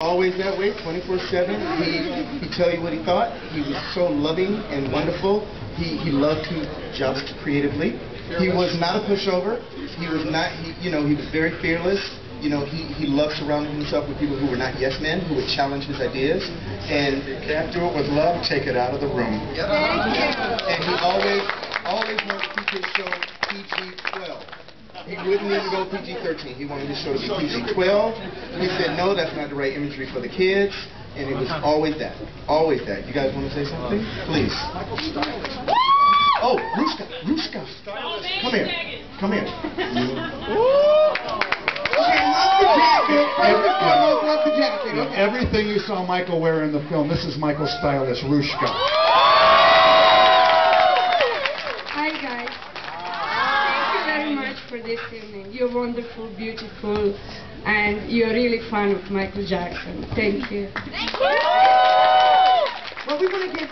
Always that way, 24/7. He'd tell you what he thought. He was so loving and wonderful. He loved to joust creatively. He was not a pushover. He was not, he was very fearless. He loved surrounding himself with people who were not yes men, who would challenge his ideas. And you can't do it with love, take it out of the room. Thank you. And he always wanted to keep his show PG-12. He wouldn't even go PG-13. He wanted his show to be PG-12. He said, no, that's not the right imagery for the kids. And it was always that. Always that. You guys want to say something? Please. Oh, Rushka. Come here. Come here. Everything you saw Michael wear in the film, this is Michael's stylist, Rushka. Hi guys. Thank you very much for this evening. You're wonderful, beautiful, and you're really fan of Michael Jackson. Thank you. Thank you. Well, we want to give